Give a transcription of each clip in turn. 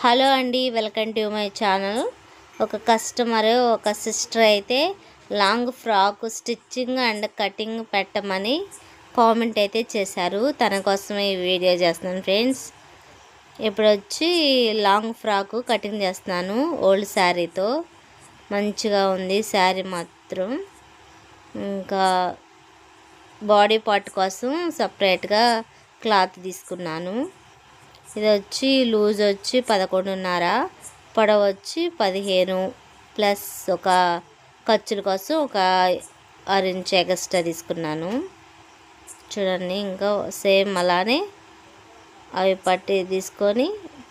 Hello అండి, welcome to my channel. ఒక customer ఒక సిస్టర్ అయితే long frock stitching and cutting పెట్టమని కామెంట్ అయితే చేశారు. తన కోసమే ఈ వీడియో చేస్తున్నాను ఫ్రెండ్స్. ఇప్పుడు వచ్చి లాంగ్ ఫ్రాక్ కటింగ్ చేస్తున్నాను ఓల్డ్ శారీతో. మంచిగా ఉంది శారీ మాత్రం. ఇంకా బాడీ పార్ట్ కోసం సపరేట్గా క్లాత్ తీసుకున్నాను. ఇది వచ్చి లూజ్ వచ్చి 11.5, పొడవు వచ్చి 15 ప్లస్ ఒక ఖర్చుల కోసం ఒక 6 ఇంచ్ ఎక్స్ట్రా తీసుకున్నాను. చూడండి, ఇంకా సేమ్ అలానే అవి పట్టి తీసుకొని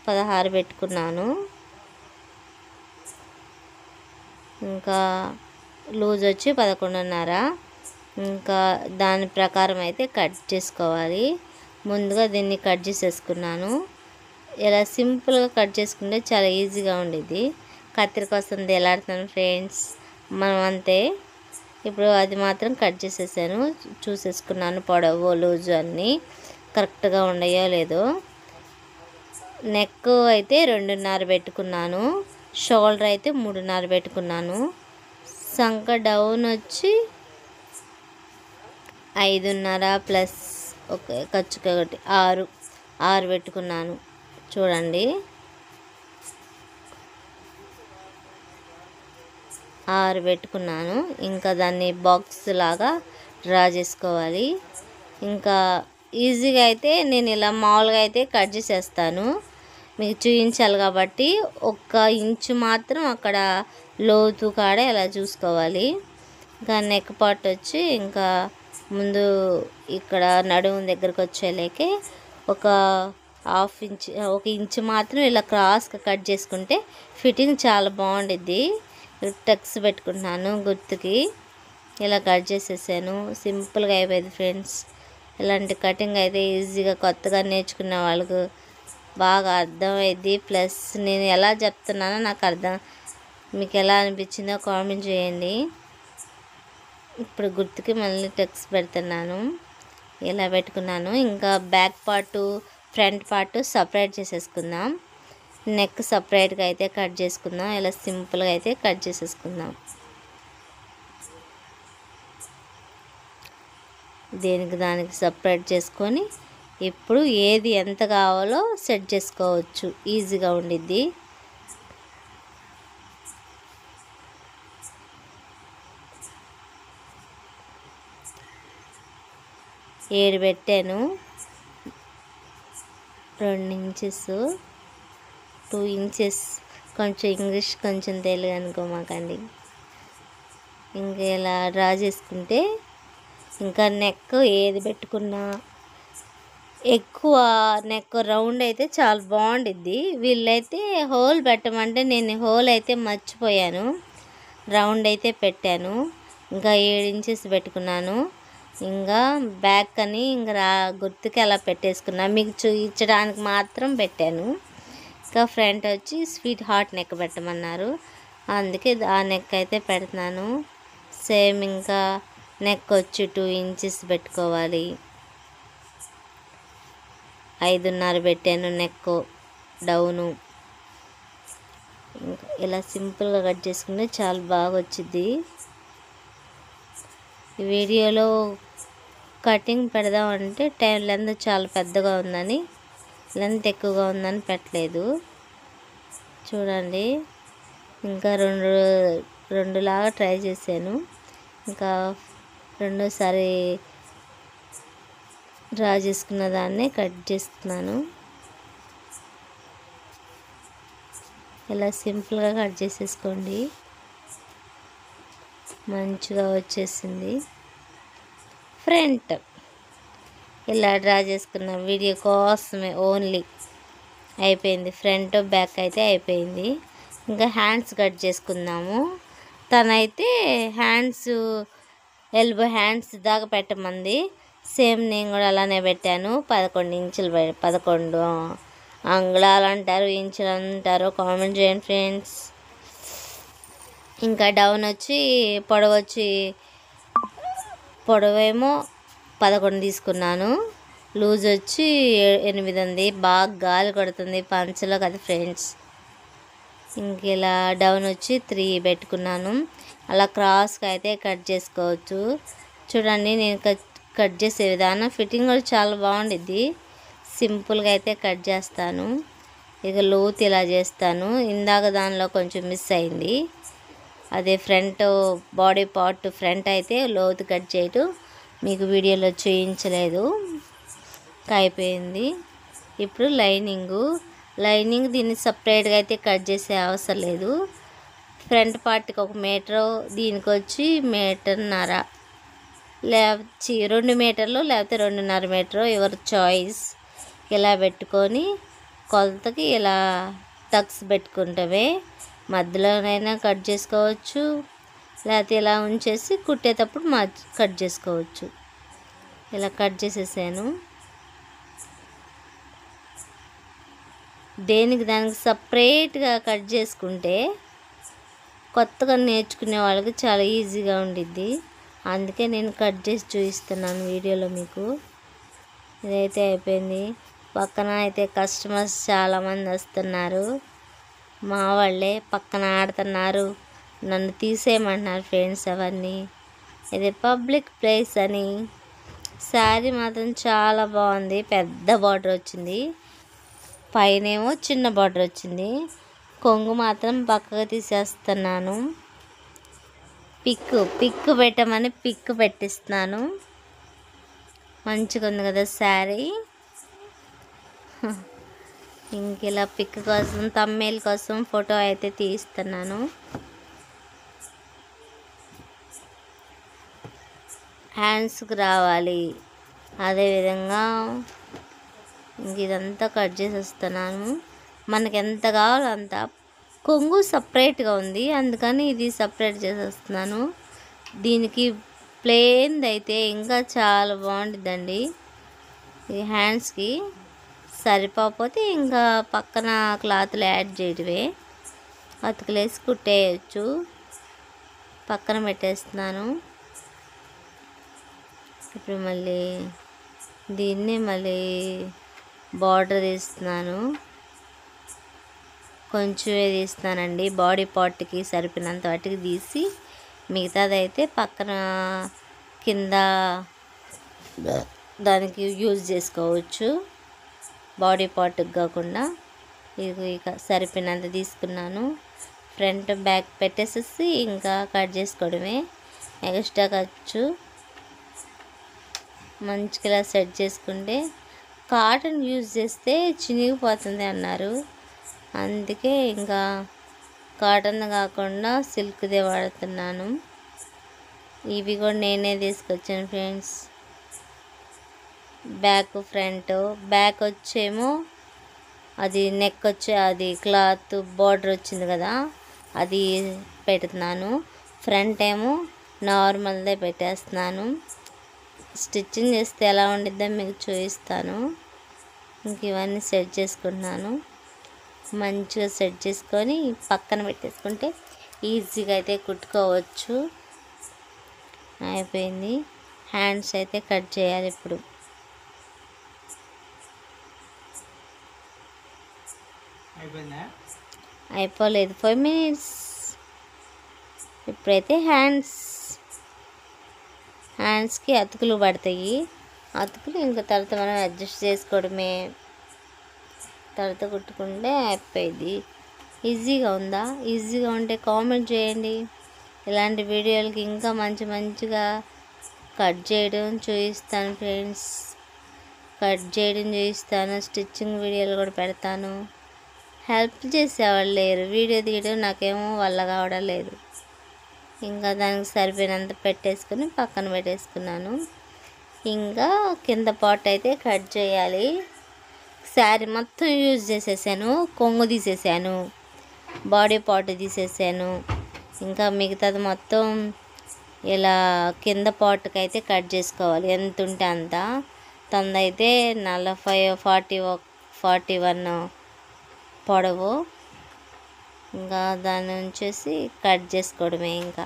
16 పెట్టుకున్నాను. ఇంకా లూజ్ వచ్చి 11.5. ఇంకా దాని ప్రకారం అయితే కట్ చేసుకోవాలి. ముందుగా దీన్ని కట్ చేసేసుకున్నాను. ఇలా సింపుల్గా కట్ చేసుకుంటే చాలా ఈజీగా ఉండేది. కత్తిరి కోసం ఎలాడుతాను ఫ్రెండ్స్, మనం అంతే. ఇప్పుడు అది మాత్రం కట్ చేసేసాను. చూసేసుకున్నాను పొడవు లూజు అన్నీ కరెక్ట్గా ఉన్నాయో లేదో. నెక్ అయితే 2.5 పెట్టుకున్నాను. షోల్డర్ అయితే 3.5 పెట్టుకున్నాను. సంక డౌన్ వచ్చి 5.5 ప్లస్ ఒక ఖర్చుకి ఒకటి 6 పెట్టుకున్నాను. చూడండి, 6 పెట్టుకున్నాను. ఇంకా దాన్ని బాక్స్ లాగా డ్రా చేసుకోవాలి. ఇంకా ఈజీగా అయితే నేను ఇలా మామూలుగా అయితే కట్ చేసేస్తాను, మీకు చూపించాలి కాబట్టి. 1 ఇంచు మాత్రం అక్కడ లోతు కాడ ఇలా చూసుకోవాలి. ఇంకా నెక్ పార్ట్ వచ్చి ఇంకా ముందు ఇక్కడ నడుము దగ్గరకు వచ్చేలేకే ఒక 1 ఇంచ్ మాత్రం ఇలా క్రాస్గా కట్ చేసుకుంటే ఫిట్టింగ్ చాలా బాగుండిద్ది. టక్స్ పెట్టుకుంటున్నాను గుర్తుకి. ఇలా కట్ చేసేసాను. సింపుల్గా అయిపోయింది ఫ్రెండ్స్. ఇలాంటి కటింగ్ అయితే ఈజీగా కొత్తగా నేర్చుకునే వాళ్ళకు బాగా అర్థమైద్ది. ప్లస్ నేను ఎలా చెప్తున్నానో నాకు మీకు ఎలా అనిపించిందో కామెంట్ చేయండి. ఇప్పుడు గుర్తుకి మళ్ళీ టక్స్ పెడుతున్నాను. ఇలా పెట్టుకున్నాను. ఇంకా back part front part separate చేసేసుకుందాం. నెక్ సపరేట్గా అయితే కట్ చేసుకుందాం. ఇలా సింపుల్గా అయితే కట్ చేసేసుకుందాం. దానికి సపరేట్ చేసుకొని ఇప్పుడు ఏది ఎంత కావాలో సెట్ చేసుకోవచ్చు, ఈజీగా ఉండిద్ది. ఏడు పెట్టాను. 2 ఇంచెస్ 2 ఇంచెస్. కొంచెం ఇంగ్లీష్ కొంచెం తెలుగు అనుకోమాకండి. ఇంకా ఇలా డ్రా చేసుకుంటే ఇంకా నెక్ ఏది పెట్టుకున్నా ఎక్కువ నెక్ రౌండ్ అయితే చాలా బాగుండిద్ది. వీళ్ళైతే హోల్ పెట్టమంటే నేను హోల్ అయితే మర్చిపోయాను, రౌండ్ అయితే పెట్టాను. ఇంకా 7 ఇంచెస్ పెట్టుకున్నాను. ఇంకా బ్యాక్ అని ఇంకా గుర్తుకి అలా పెట్టేసుకున్నా, మీకు చూపించడానికి మాత్రం పెట్టాను. ఇంకా ఫ్రంట్ వచ్చి స్వీట్ హార్ట్ నెక్ పెట్టమన్నారు, అందుకే ఆ నెక్ అయితే పెడుతున్నాను. సేమ్ ఇంకా నెక్ వచ్చి 2 ఇంచెస్ పెట్టుకోవాలి. 5.5 పెట్టాను నెక్ డౌను. ఇంకా ఇలా సింపుల్గా కట్ చేసుకుంటే చాలా బాగా వచ్చింది. ఈ వీడియోలో కటింగ్ పెడదామంటే లెంత్ చాలా పెద్దగా ఉందని, లెంత్ ఎక్కువగా ఉందని పెట్టలేదు. చూడండి, ఇంకా రెండు లాగా ట్రై చేశాను. ఇంకా రెండోసారి డ్రా చేసుకున్న దాన్ని కట్ చేస్తున్నాను. ఇలా సింపుల్గా కట్ చేసేసుకోండి. మంచిగా వచ్చేసింది. ఫ్రంట్ ఇలా డ్రా చేసుకున్న వీడియో కోసమే ఓన్లీ అయిపోయింది. ఫ్రంట్ బ్యాక్ అయితే అయిపోయింది. ఇంకా హ్యాండ్స్ కట్ చేసుకుందాము. తనైతే హ్యాండ్స్ ఎల్బో హ్యాండ్స్ దాకా పెట్టమంది. సేమ్ నేను కూడా అలానే పెట్టాను. 11 ఇంచులు 11 అంగుళాలు అంటారు, ఇంచులు అంటారు, కామెంట్ చేయండి ఫ్రెండ్స్. ఇంకా డౌన్ వచ్చి పొడవేమో 11 తీసుకున్నాను. లూజ్ వచ్చి 8 ఉంది. బాగా గాలి కొడుతుంది పంచలో కదా ఫ్రెండ్స్. ఇంక ఇలా డౌన్ వచ్చి 3 పెట్టుకున్నాను. అలా క్రాస్గా అయితే కట్ చేసుకోవచ్చు. చూడండి నేను కట్ చేసే విధానం ఫిట్టింగ్ కూడా చాలా బాగుండిద్ది. సింపుల్గా అయితే కట్ చేస్తాను. ఇక లోతు ఇలా చేస్తాను. ఇందాక దానిలో కొంచెం మిస్ అయింది. అదే ఫ్రంట్ బాడీ పార్ట్ ఫ్రంట్ అయితే లోతు కట్ చేయటం మీకు వీడియోలో చూపించలేదు. అయిపోయింది. ఇప్పుడు లైనింగ్ దీన్ని సపరేట్గా అయితే కట్ చేసే అవసరం లేదు. ఫ్రంట్ పార్ట్కి 1 మీటరు, దీనికి వచ్చి 1.5 మీటర్, 2 మీటర్లు లేకపోతే 2.5 మీటరు ఎవరి చాయిస్. ఇలా పెట్టుకొని కొలతకి ఇలా టక్స్ పెట్టుకుంటవే మధ్యలోనైనా కట్ చేసుకోవచ్చు, లేకపోతే ఇలా ఉంచేసి కుట్టేటప్పుడు కట్ చేసుకోవచ్చు. ఇలా కట్ చేసేసాను. దానికి సపరేట్గా కట్ చేసుకుంటే కొత్తగా నేర్చుకునే వాళ్ళకి చాలా ఈజీగా ఉండిద్ది. అందుకే నేను కట్ చేసి చూపిస్తున్నాను వీడియోలో మీకు. ఇదైతే అయిపోయింది. పక్కన అయితే కస్టమర్స్ చాలామంది వస్తున్నారు. మా వాళ్ళే పక్కన ఆడుతున్నారు, నన్ను తీసేయమంటున్నారు ఫ్రెండ్స్ అవన్నీ. ఇది పబ్లిక్ ప్లేస్ అని. శారీ మాత్రం చాలా బాగుంది. పెద్ద బార్డర్ వచ్చింది, పైనేమో చిన్న బార్డర్ వచ్చింది. కొంగు మాత్రం పక్కగా తీసేస్తున్నాను. పిక్ పెట్టమని పిక్ పెట్టిస్తున్నాను. మంచిగా ఉంది కదా శారీ. ఇంక ఇలా పిక్ కోసం థంబ్నెయిల్ కోసం ఫోటో అయితే తీస్తున్నాను. హ్యాండ్స్కి రావాలి. అదేవిధంగా ఇంక ఇదంతా కట్ చేసేస్తున్నాను. మనకి ఎంత కావాలో అంత. కొంగు సపరేట్గా ఉంది, అందుకని ఇది సపరేట్ చేసేస్తున్నాను. దీనికి ప్లెయిన్ది అయితే ఇంకా చాలా బాగుంటుందండి. ఈ హ్యాండ్స్కి సరిపోతే ఇంకా పక్కన క్లాత్లు యాడ్ చేయడమే. అతుకులేసి కుట్టేయచ్చు. పక్కన పెట్టేస్తున్నాను. ఇప్పుడు మళ్ళీ బార్డర్ తీస్తున్నాను. కొంచెమే తీస్తానండి. బాడీ పార్ట్కి సరిపోయినంత వాటికి తీసి మిగతాదైతే పక్కన కింద దానికి యూజ్ చేసుకోవచ్చు. బాడీ పార్ట్కి కాకుండా ఇక సరిపోయినంత తీసుకున్నాను. ఫ్రంట్ బ్యాక్ పెట్టేసేసి ఇంకా కట్ చేసుకోవడమే. ఎక్స్ట్రా ఖర్చు మంచిగా ఇలా సెట్ చేసుకుంటే. కాటన్ యూజ్ చేస్తే చినిగిపోతుంది అన్నారు, అందుకే ఇంకా కాటన్ కాకుండా సిల్క్దే వాడుతున్నాను. ఇవి కూడా నేనే తీసుకొచ్చాను ఫ్రెండ్స్. బ్యాక్ వచ్చేమో అది నెక్ వచ్చే అది క్లాత్ బార్డర్ వచ్చింది కదా, అది పెడుతున్నాను. ఫ్రంట్ ఏమో నార్మల్దే పెట్టేస్తున్నాను. స్టిచ్చింగ్ చేస్తే ఎలా ఉండిద్దో మీకు చూపిస్తాను. ఇంక ఇవన్నీ సెట్ చేసుకుంటున్నాను. మంచిగా సెట్ చేసుకొని పక్కన పెట్టేసుకుంటే ఈజీగా అయితే కుట్టుకోవచ్చు. అయిపోయింది. హ్యాండ్స్ అయితే కట్ చేయాలి ఇప్పుడు. అయిపోలేదు, 5 minutes. ఇప్పుడైతే హ్యాండ్స్కి అతుకులు పడతాయి. అతుకులు ఇంకా తర్వాత మనం అడ్జస్ట్ చేసుకోవడమే. తర్వాత కుట్టుకుంటే అయిపోయింది. ఈజీగా ఉందా? ఈజీగా ఉంటే కామెంట్ చేయండి. ఇలాంటి వీడియోలకి ఇంకా మంచిగా కట్ చేయడం చూపిస్తాను ఫ్రెండ్స్. స్టిచ్చింగ్ వీడియోలు కూడా పెడతాను. హెల్ప్ చేసేవాళ్ళు లేరు, వీడియో తీయడం నాకేమో వల్ల కావడం లేదు. ఇంకా దానికి సరిపోయినంత పెట్టేసుకుని పక్కన పెట్టేసుకున్నాను. ఇంకా కింద పార్ట్ అయితే కట్ చేయాలి. శారీ మొత్తం యూజ్ చేసేసాను. కొంగు తీసేసాను, బాడీ పార్ట్ తీసేసాను. ఇంకా మిగతాది మొత్తం ఇలా కింద పార్ట్కి అయితే కట్ చేసుకోవాలి. ఎంత ఉంటే అంత. తొందైతే 40, 41 పొడవు. ఇంకా దాన్ని ఉంచేసి కట్ చేసుకోవడమే. ఇంకా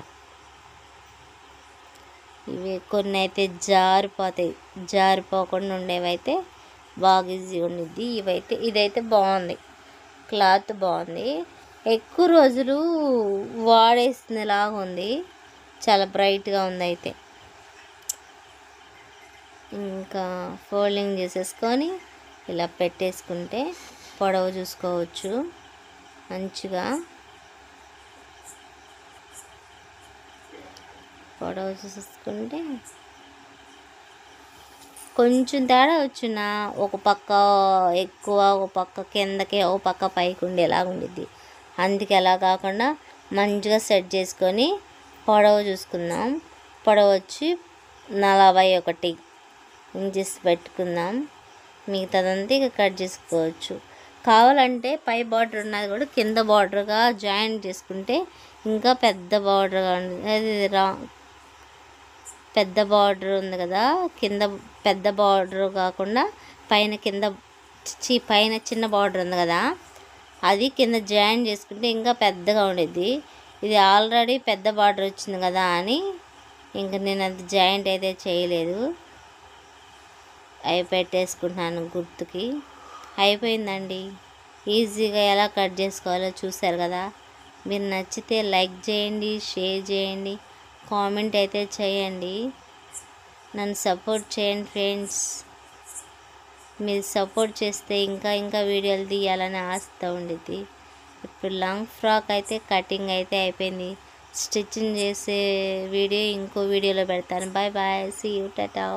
ఇవి కొన్ని అయితే జారిపోకుండా ఉండేవైతే బాగా ఈజీ ఉండిద్ది. ఇదైతే బాగుంది, క్లాత్ బాగుంది. ఎక్కువ రోజులు వాడేసినలాగా ఉంది, చాలా బ్రైట్గా ఉంది. అయితే ఇంకా ఫోల్డింగ్ చేసేసుకొని ఇలా పెట్టేసుకుంటే పొడవు చూసుకోవచ్చు మంచిగా. పొడవు చూసుకుంటే కొంచెం తేడా వచ్చిన ఒక పక్క ఎక్కువ, ఒక పక్క కిందకి, ఒక పక్క పైకి ఉండేలాగా ఉండిద్ది. అందుకే అలా కాకుండా మంచిగా సెట్ చేసుకొని పొడవు చూసుకుందాం. పొడవు వచ్చి 41 ఇంచెస్ పెట్టుకుందాం. మిగతాదంతా ఇక కట్ చేసుకోవచ్చు. కావాలంటే పై బార్డర్ ఉన్నది కూడా కింద బార్డర్గా జాయింట్ చేసుకుంటే ఇంకా పెద్ద బార్డర్గా ఉంటుంది. అది పెద్ద బార్డర్ ఉంది కదా, కింద పెద్ద బార్డర్ కాకుండా పైన పైన చిన్న బార్డర్ ఉంది కదా, అది కింద జాయిన్ చేసుకుంటే ఇంకా పెద్దగా ఉండేది. ఇది ఆల్రెడీ పెద్ద బార్డర్ వచ్చింది కదా అని ఇంకా నేను అది జాయింట్ అయితే చేయలేదు, అవి పెట్టేసుకుంటున్నాను గుర్తుకి. అయిపోయిందండి. ఈజీగా ఎలా కట్ చేసుకోవాలో చూశారు కదా. మీరు నచ్చితే లైక్ చేయండి, షేర్ చేయండి, కామెంట్ అయితే చేయండి. నన్ను సపోర్ట్ చేయండి ఫ్రెండ్స్. మీరు సపోర్ట్ చేస్తే ఇంకా ఇంకా వీడియోలు తీయాలని ఆశతో ఉండిద్ది. ఇప్పుడు లాంగ్ ఫ్రాక్ అయితే కటింగ్ అయితే అయిపోయింది. స్టిచ్చింగ్ చేసే వీడియో ఇంకో వీడియోలో పెడతాను. Bye bye, see you, Tata.